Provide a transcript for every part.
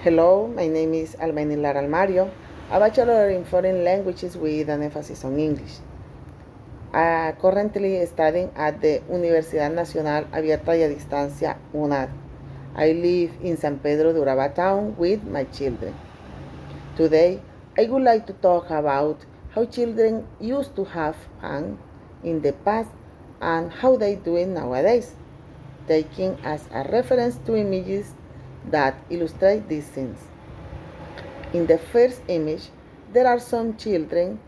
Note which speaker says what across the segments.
Speaker 1: Hello, my name is Almaini Lara Almario, a bachelor in foreign languages with an emphasis on English. I currently studying at the Universidad Nacional Abierta y a Distancia, UNAD. I live in San Pedro de Urabá town with my children. Today, I would like to talk about how children used to have fun in the past and how they do it nowadays, taking as a reference two images that illustrate these scenes. In the first image, there are some children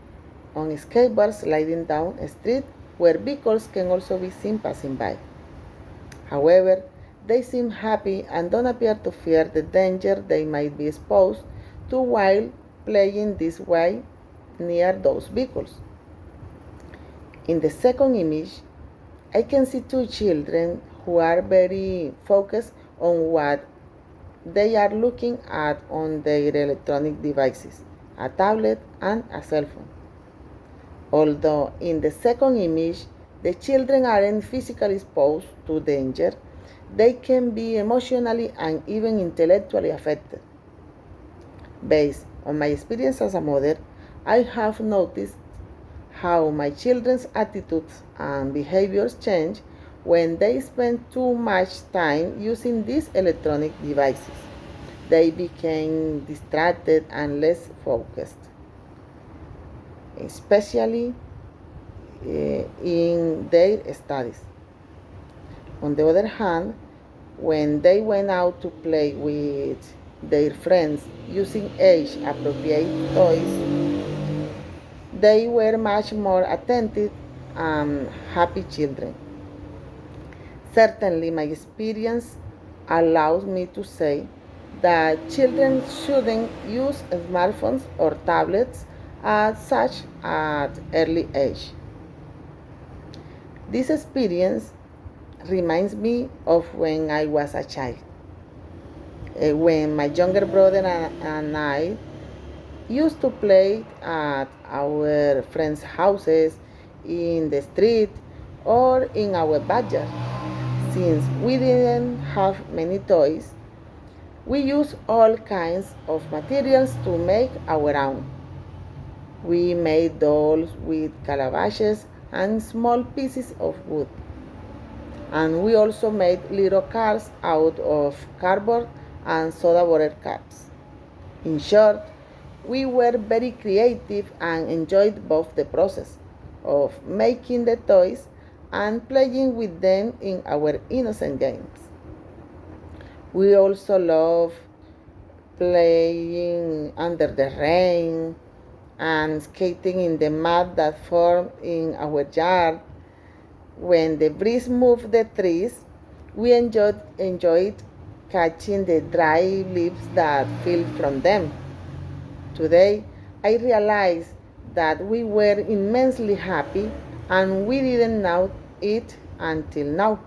Speaker 1: on skateboards sliding down a street where vehicles can also be seen passing by. However, they seem happy and don't appear to fear the danger they might be exposed to while playing this way near those vehicles. In the second image, I can see two children who are very focused on what they are looking at on their electronic devices, a tablet and a cell phone. Although in the second image, the children aren't physically exposed to danger, they can be emotionally and even intellectually affected. Based on my experience as a mother, I have noticed how my children's attitudes and behaviors change when they spend too much time using these electronic devices. They became distracted and less focused, especially in their studies. On the other hand, when they went out to play with their friends using age-appropriate toys, they were much more attentive and happy children. Certainly, my experience allows me to say that children shouldn't use smartphones or tablets at such an early age. This experience reminds me of when I was a child. When my younger brother and I used to play at our friends' houses, in the street, or in our backyard. Since we didn't have many toys, we used all kinds of materials to make our own. We made dolls with calabashes and small pieces of wood. And we also made little cars out of cardboard and soda water cups. In short, we were very creative and enjoyed both the process of making the toys and playing with them in our innocent games. We also love playing under the rain and skating in the mud that formed in our yard. When the breeze moved the trees, we enjoyed catching the dry leaves that fell from them. Today, I realize that we were immensely happy and we didn't know it until now.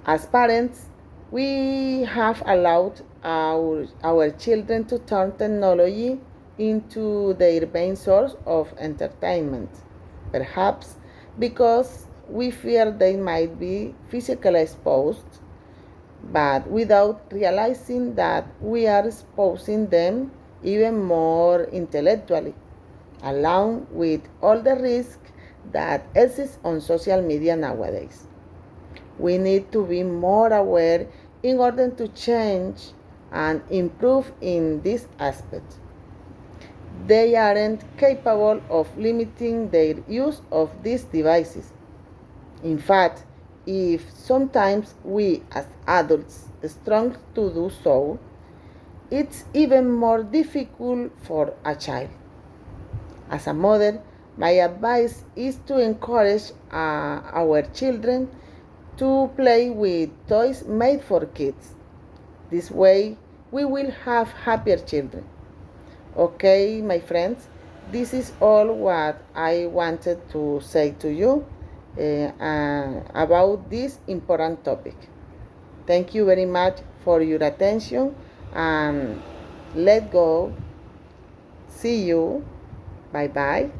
Speaker 1: As parents, we have allowed our children to turn technology into their main source of entertainment, perhaps because we fear they might be physically exposed, but without realizing that we are exposing them even more intellectually, along with all the risk that exists on social media nowadays. We need to be more aware in order to change and improve in this aspect. They aren't capable of limiting their use of these devices. In fact, if sometimes we as adults struggle to do so, it's even more difficult for a child. As a mother, my advice is to encourage our children to play with toys made for kids. This way, we will have happier children. Okay, my friends, this is all what I wanted to say to you about this important topic. Thank you very much for your attention and let go. See you. Bye bye.